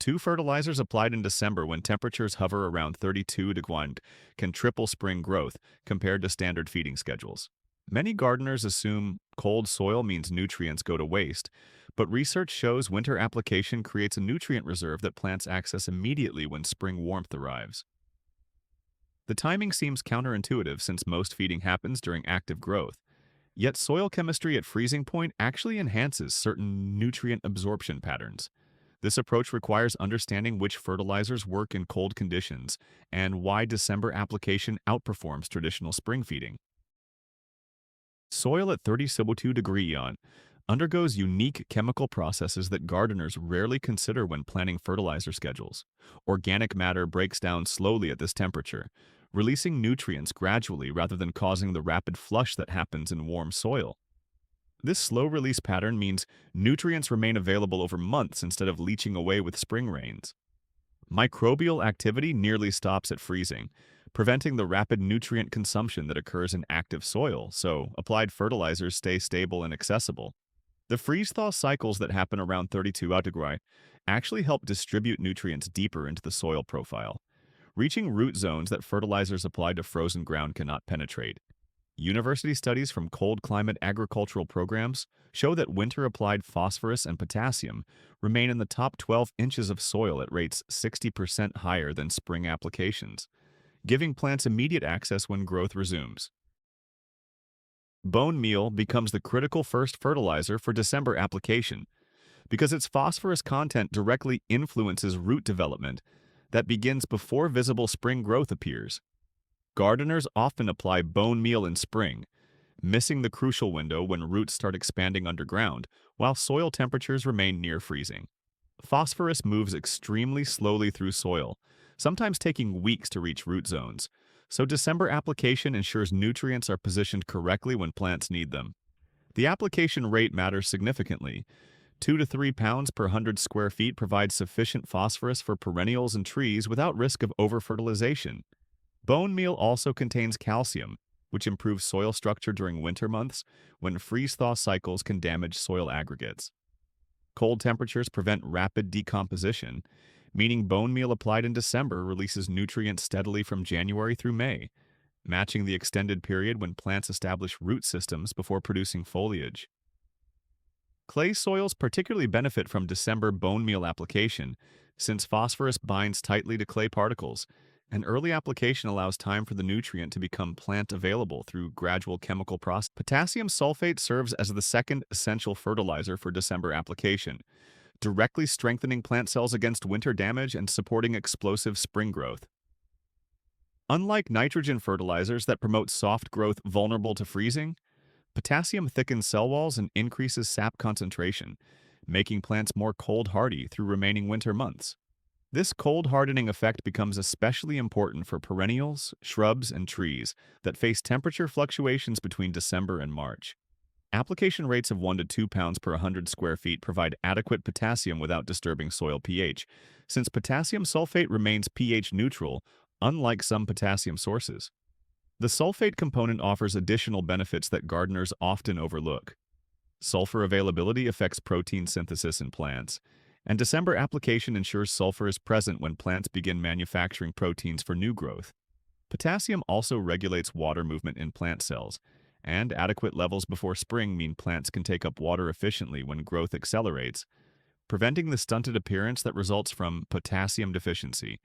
Two fertilizers applied in December when temperatures hover around 32 degrees can triple spring growth compared to standard feeding schedules. Many gardeners assume cold soil means nutrients go to waste, but research shows winter application creates a nutrient reserve that plants access immediately when spring warmth arrives. The timing seems counterintuitive since most feeding happens during active growth, yet soil chemistry at freezing point actually enhances certain nutrient absorption patterns. This approach requires understanding which fertilizers work in cold conditions and why December application outperforms traditional spring feeding. Soil at 30-2 degrees undergoes unique chemical processes that gardeners rarely consider when planning fertilizer schedules. Organic matter breaks down slowly at this temperature, releasing nutrients gradually rather than causing the rapid flush that happens in warm soil. This slow release pattern means nutrients remain available over months instead of leaching away with spring rains. Microbial activity nearly stops at freezing, preventing the rapid nutrient consumption that occurs in active soil, so applied fertilizers stay stable and accessible. The freeze-thaw cycles that happen around 32 degrees actually help distribute nutrients deeper into the soil profile, reaching root zones that fertilizers applied to frozen ground cannot penetrate. University studies from cold climate agricultural programs show that winter-applied phosphorus and potassium remain in the top 12 inches of soil at rates 60% higher than spring applications, giving plants immediate access when growth resumes. Bone meal becomes the critical first fertilizer for December application because its phosphorus content directly influences root development that begins before visible spring growth appears. Gardeners often apply bone meal in spring, missing the crucial window when roots start expanding underground while soil temperatures remain near freezing. Phosphorus moves extremely slowly through soil, sometimes taking weeks to reach root zones, so December application ensures nutrients are positioned correctly when plants need them. The application rate matters significantly. 2 to 3 pounds per 100 square feet provides sufficient phosphorus for perennials and trees without risk of over-fertilization. Bone meal also contains calcium, which improves soil structure during winter months when freeze-thaw cycles can damage soil aggregates. Cold temperatures prevent rapid decomposition, meaning bone meal applied in December releases nutrients steadily from January through May, matching the extended period when plants establish root systems before producing foliage. Clay soils particularly benefit from December bone meal application since phosphorus binds tightly to clay particles. An early application allows time for the nutrient to become plant available through gradual chemical process. Potassium sulfate serves as the second essential fertilizer for December application, directly strengthening plant cells against winter damage and supporting explosive spring growth. Unlike nitrogen fertilizers that promote soft growth vulnerable to freezing, potassium thickens cell walls and increases sap concentration, making plants more cold-hardy through remaining winter months. This cold hardening effect becomes especially important for perennials, shrubs, and trees that face temperature fluctuations between December and March. Application rates of 1 to 2 pounds per 100 square feet provide adequate potassium without disturbing soil pH, since potassium sulfate remains pH neutral, unlike some potassium sources. The sulfate component offers additional benefits that gardeners often overlook. Sulfur availability affects protein synthesis in plants, and December application ensures sulfur is present when plants begin manufacturing proteins for new growth. Potassium also regulates water movement in plant cells, and adequate levels before spring mean plants can take up water efficiently when growth accelerates, preventing the stunted appearance that results from potassium deficiency.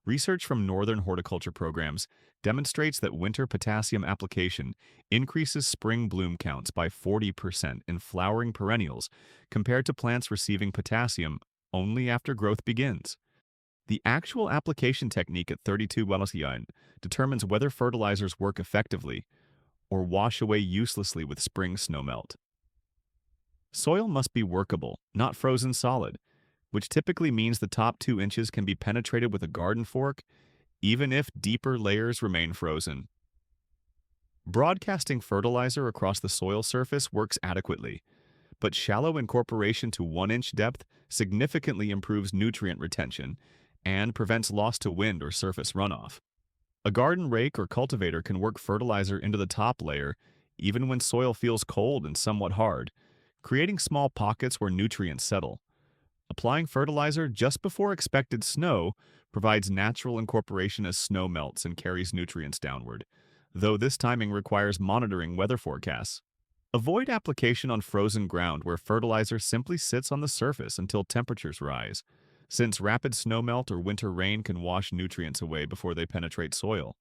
Research from northern horticulture programs demonstrates that winter potassium application increases spring bloom counts by 40% in flowering perennials compared to plants receiving potassium only after growth begins. The actual application technique at 32 Celsius determines whether fertilizers work effectively or wash away uselessly with spring snowmelt. Soil must be workable, not frozen solid, which typically means the top 2 inches can be penetrated with a garden fork, even if deeper layers remain frozen. Broadcasting fertilizer across the soil surface works adequately, but shallow incorporation to 1-inch depth significantly improves nutrient retention and prevents loss to wind or surface runoff. A garden rake or cultivator can work fertilizer into the top layer even when soil feels cold and somewhat hard, creating small pockets where nutrients settle. Applying fertilizer just before expected snow provides natural incorporation as snow melts and carries nutrients downward, though this timing requires monitoring weather forecasts. Avoid application on frozen ground where fertilizer simply sits on the surface until temperatures rise, since rapid snowmelt or winter rain can wash nutrients away before they penetrate soil.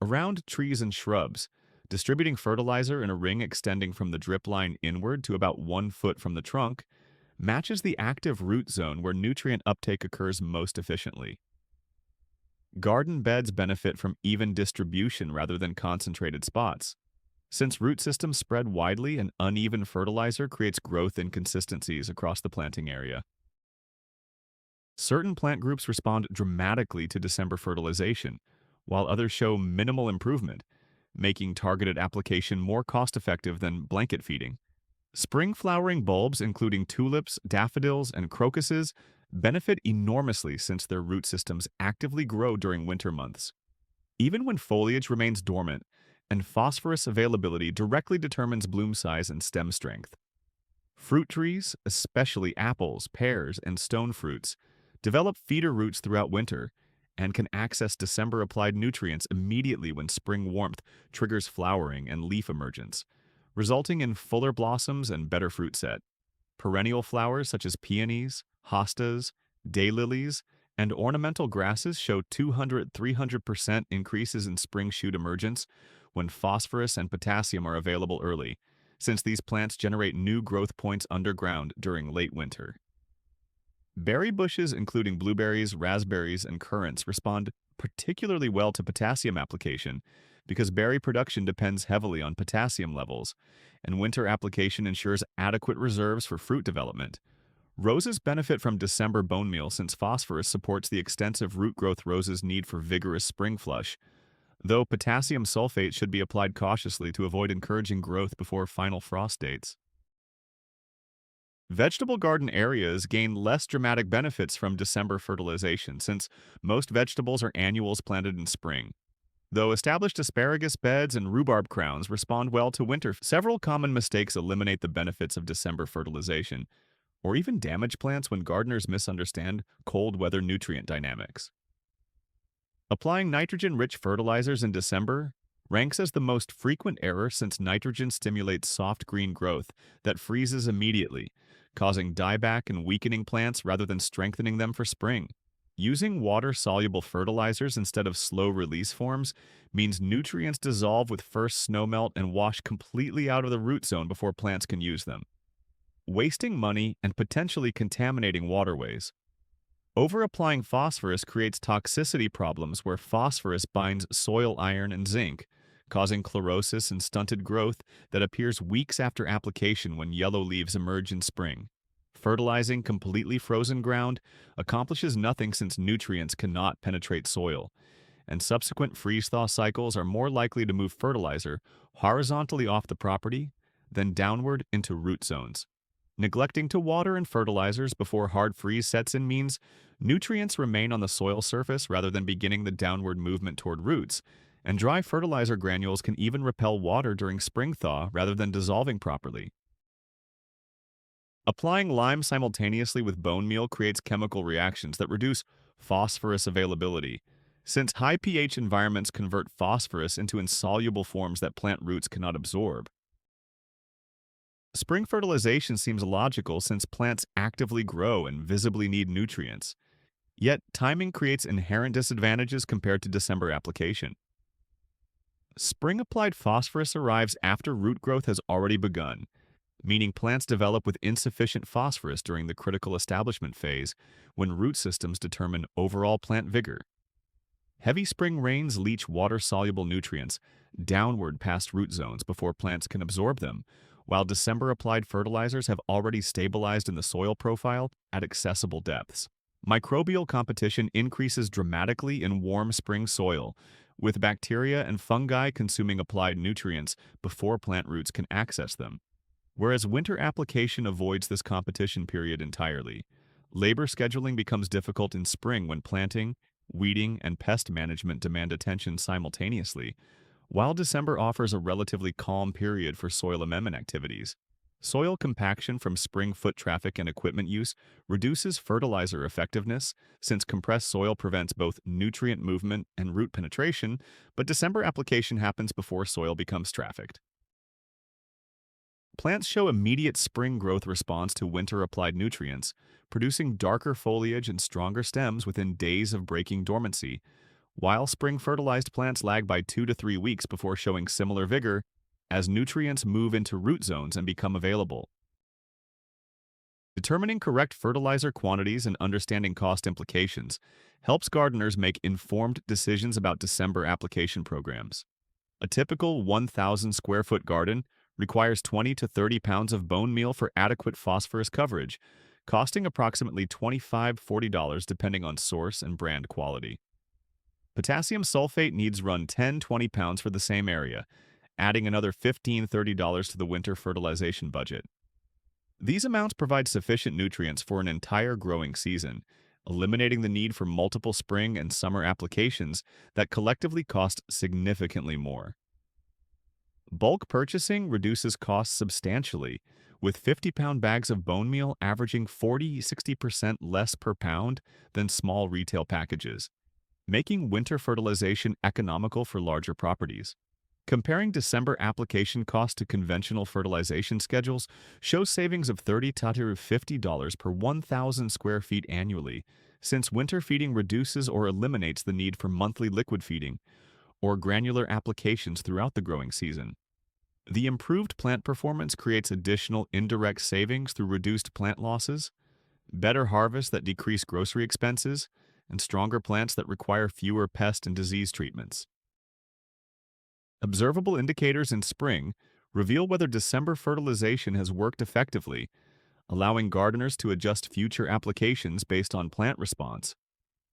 Around trees and shrubs, distributing fertilizer in a ring extending from the drip line inward to about 1 foot from the trunk matches the active root zone where nutrient uptake occurs most efficiently. Garden beds benefit from even distribution rather than concentrated spots. Since root systems spread widely, an uneven fertilizer creates growth inconsistencies across the planting area. Certain plant groups respond dramatically to December fertilization, while others show minimal improvement, making targeted application more cost-effective than blanket feeding. Spring flowering bulbs, including tulips, daffodils, and crocuses, benefit enormously since their root systems actively grow during winter months. Even when foliage remains dormant, and phosphorus availability directly determines bloom size and stem strength. Fruit trees, especially apples, pears, and stone fruits, develop feeder roots throughout winter and can access December-applied nutrients immediately when spring warmth triggers flowering and leaf emergence, resulting in fuller blossoms and better fruit set. Perennial flowers such as peonies, hostas, daylilies, and ornamental grasses show 200–300% increases in spring shoot emergence when phosphorus and potassium are available early, since these plants generate new growth points underground during late winter. Berry bushes, including blueberries, raspberries, and currants, respond particularly well to potassium application because berry production depends heavily on potassium levels, and winter application ensures adequate reserves for fruit development. Roses benefit from December bone meal since phosphorus supports the extensive root growth roses need for vigorous spring flush, though potassium sulfate should be applied cautiously to avoid encouraging growth before final frost dates. Vegetable garden areas gain less dramatic benefits from December fertilization since most vegetables are annuals planted in spring. Though established asparagus beds and rhubarb crowns respond well to winter, several common mistakes eliminate the benefits of December fertilization, or even damage plants when gardeners misunderstand cold weather nutrient dynamics. Applying nitrogen-rich fertilizers in December ranks as the most frequent error since nitrogen stimulates soft green growth that freezes immediately, causing dieback and weakening plants rather than strengthening them for spring. Using water-soluble fertilizers instead of slow-release forms means nutrients dissolve with first snowmelt and wash completely out of the root zone before plants can use them, wasting money and potentially contaminating waterways. Over-applying phosphorus creates toxicity problems where phosphorus binds soil iron and zinc, causing chlorosis and stunted growth that appears weeks after application when yellow leaves emerge in spring. Fertilizing completely frozen ground accomplishes nothing since nutrients cannot penetrate soil, and subsequent freeze-thaw cycles are more likely to move fertilizer horizontally off the property than downward into root zones. Neglecting to water and fertilizers before hard freeze sets in means nutrients remain on the soil surface rather than beginning the downward movement toward roots, and dry fertilizer granules can even repel water during spring thaw rather than dissolving properly. Applying lime simultaneously with bone meal creates chemical reactions that reduce phosphorus availability, since high pH environments convert phosphorus into insoluble forms that plant roots cannot absorb. Spring fertilization seems logical since plants actively grow and visibly need nutrients. Yet, timing creates inherent disadvantages compared to December application. Spring-applied phosphorus arrives after root growth has already begun, meaning plants develop with insufficient phosphorus during the critical establishment phase when root systems determine overall plant vigor. Heavy spring rains leach water-soluble nutrients downward past root zones before plants can absorb them, while December-applied fertilizers have already stabilized in the soil profile at accessible depths. Microbial competition increases dramatically in warm spring soil, with bacteria and fungi consuming applied nutrients before plant roots can access them. Whereas winter application avoids this competition period entirely, labor scheduling becomes difficult in spring when planting, weeding, and pest management demand attention simultaneously, while December offers a relatively calm period for soil amendment activities. Soil compaction from spring foot traffic and equipment use reduces fertilizer effectiveness since compressed soil prevents both nutrient movement and root penetration, but December application happens before soil becomes trafficked. Plants show immediate spring growth response to winter-applied nutrients, producing darker foliage and stronger stems within days of breaking dormancy, while spring-fertilized plants lag by 2 to 3 weeks before showing similar vigor as nutrients move into root zones and become available. Determining correct fertilizer quantities and understanding cost implications helps gardeners make informed decisions about December application programs. A typical 1,000 square foot garden requires 20 to 30 pounds of bone meal for adequate phosphorus coverage, costing approximately $25–40 depending on source and brand quality. Potassium sulfate needs run 10–20 pounds for the same area, adding another $15–30 to the winter fertilization budget. These amounts provide sufficient nutrients for an entire growing season, eliminating the need for multiple spring and summer applications that collectively cost significantly more. Bulk purchasing reduces costs substantially, with 50-pound bags of bone meal averaging 40–60% less per pound than small retail packages, making winter fertilization economical for larger properties. Comparing December application costs to conventional fertilization schedules shows savings of $30–50 per 1,000 square feet annually, since winter feeding reduces or eliminates the need for monthly liquid feeding or granular applications throughout the growing season. The improved plant performance creates additional indirect savings through reduced plant losses, better harvests that decrease grocery expenses, and stronger plants that require fewer pest and disease treatments. Observable indicators in spring reveal whether December fertilization has worked effectively, allowing gardeners to adjust future applications based on plant response.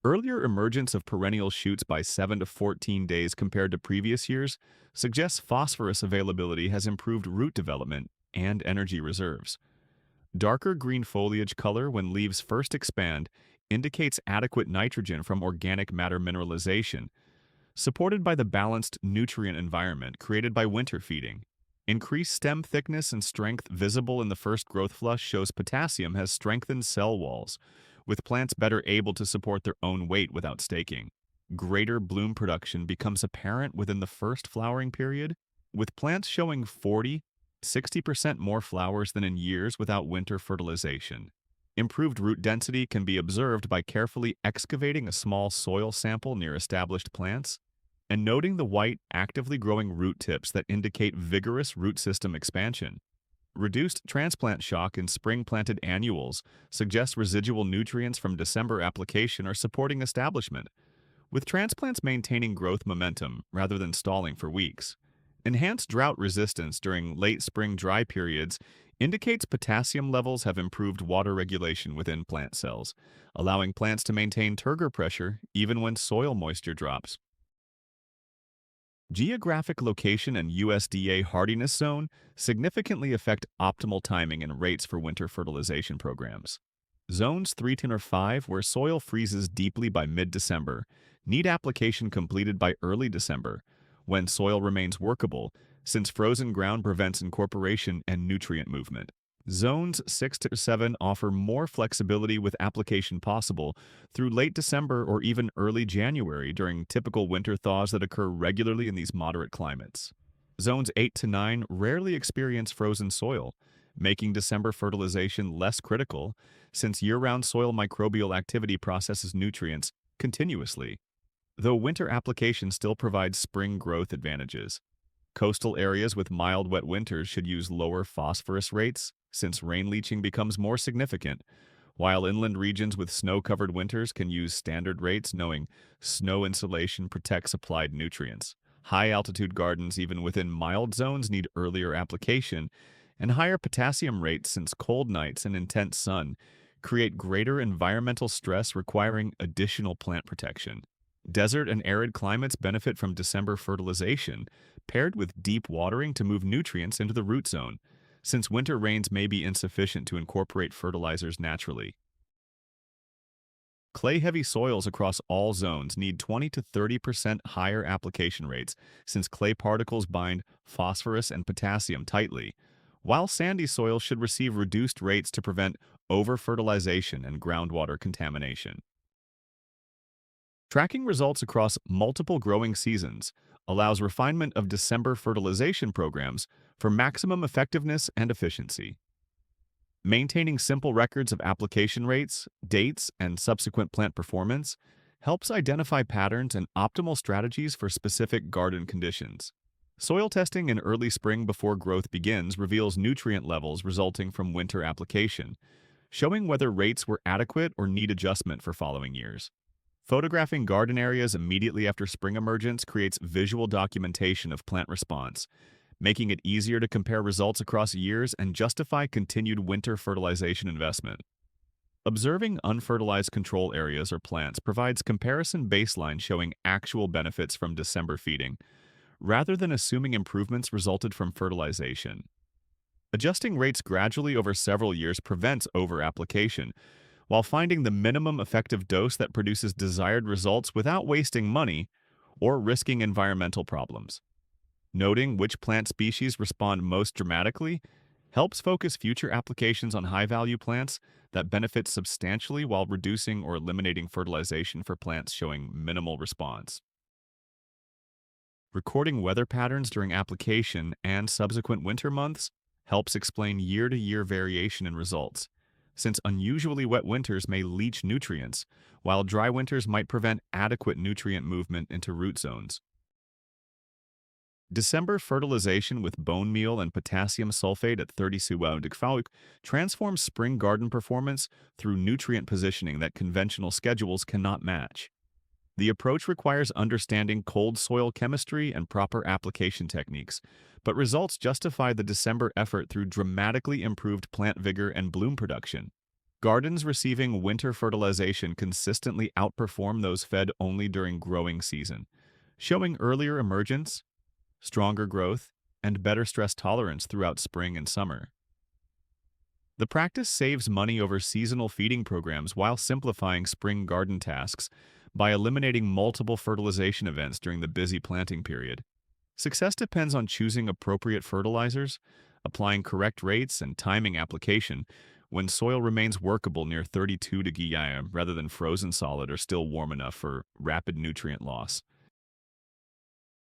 Earlier emergence of perennial shoots by 7 to 14 days compared to previous years suggests phosphorus availability has improved root development and energy reserves. Darker green foliage color when leaves first expand indicates adequate nitrogen from organic matter mineralization, supported by the balanced nutrient environment created by winter feeding. Increased stem thickness and strength visible in the first growth flush shows potassium has strengthened cell walls, with plants better able to support their own weight without staking. Greater bloom production becomes apparent within the first flowering period, with plants showing 40–60% more flowers than in years without winter fertilization. Improved root density can be observed by carefully excavating a small soil sample near established plants and noting the white, actively growing root tips that indicate vigorous root system expansion. Reduced transplant shock in spring-planted annuals suggests residual nutrients from December application are supporting establishment, with transplants maintaining growth momentum rather than stalling for weeks. Enhanced drought resistance during late spring dry periods indicates potassium levels have improved water regulation within plant cells, allowing plants to maintain turgor pressure even when soil moisture drops. Geographic location and USDA hardiness zone significantly affect optimal timing and rates for winter fertilization programs. Zones 3, 10, or 5, where soil freezes deeply by mid-December, need application completed by early December, when soil remains workable, since frozen ground prevents incorporation and nutrient movement. Zones 6 to 7 offer more flexibility with application possible through late December or even early January during typical winter thaws that occur regularly in these moderate climates. Zones 8 to 9 rarely experience frozen soil, making December fertilization less critical since year-round soil microbial activity processes nutrients continuously, though winter application still provides spring growth advantages. Coastal areas with mild wet winters should use lower phosphorus rates since rain leaching becomes more significant, while inland regions with snow-covered winters can use standard rates knowing snow insulation protects applied nutrients. High-altitude gardens even within mild zones need earlier application and higher potassium rates since cold nights and intense sun create greater environmental stress requiring additional plant protection. Desert and arid climates benefit from December fertilization, paired with deep watering to move nutrients into the root zone, since winter rains may be insufficient to incorporate fertilizers naturally. Clay-heavy soils across all zones need 20 to 30% higher application rates since clay particles bind phosphorus and potassium tightly, while sandy soil should receive reduced rates to prevent over-fertilization and groundwater contamination. Tracking results across multiple growing seasons allows refinement of December fertilization programs for maximum effectiveness and efficiency. Maintaining simple records of application rates, dates, and subsequent plant performance helps identify patterns and optimal strategies for specific garden conditions. Soil testing in early spring before growth begins reveals nutrient levels resulting from winter application, showing whether rates were adequate or need adjustment for following years. Photographing garden areas immediately after spring emergence creates visual documentation of plant response, making it easier to compare results across years and justify continued winter fertilization investment. Observing unfertilized control areas or plants provides comparison baseline showing actual benefits from December feeding, rather than assuming improvements resulted from fertilization. Adjusting rates gradually over several years prevents over-application, while finding the minimum effective dose that produces desired results without wasting money or risking environmental problems. Noting which plant species respond most dramatically helps focus future applications on high-value plants that benefit substantially while reducing or eliminating fertilization for plants showing minimal response. Recording weather patterns during application and subsequent winter months helps explain year-to-year variation in results, since unusually wet winters may leach nutrients, while dry winters might prevent adequate nutrient movement into root zones. December fertilization with bone meal and potassium sulfate at 30 Suaudikfauk transforms spring garden performance through nutrient positioning that conventional schedules cannot match. The approach requires understanding cold soil chemistry and proper application techniques, but results justify the December effort through dramatically improved plant vigor and bloom production. Gardens receiving winter fertilization consistently outperform those fed only during growing season, showing earlier emergence, stronger growth, and better stress tolerance throughout spring and summer. The practice saves money over seasonal feeding programs while simplifying spring garden tasks by eliminating multiple fertilization events during the busy planting period. Success depends on choosing appropriate fertilizers, applying correct rates, and timing application when soil remains workable near 32 degrees rather than frozen solid or still warm enough for rapid nutrient loss.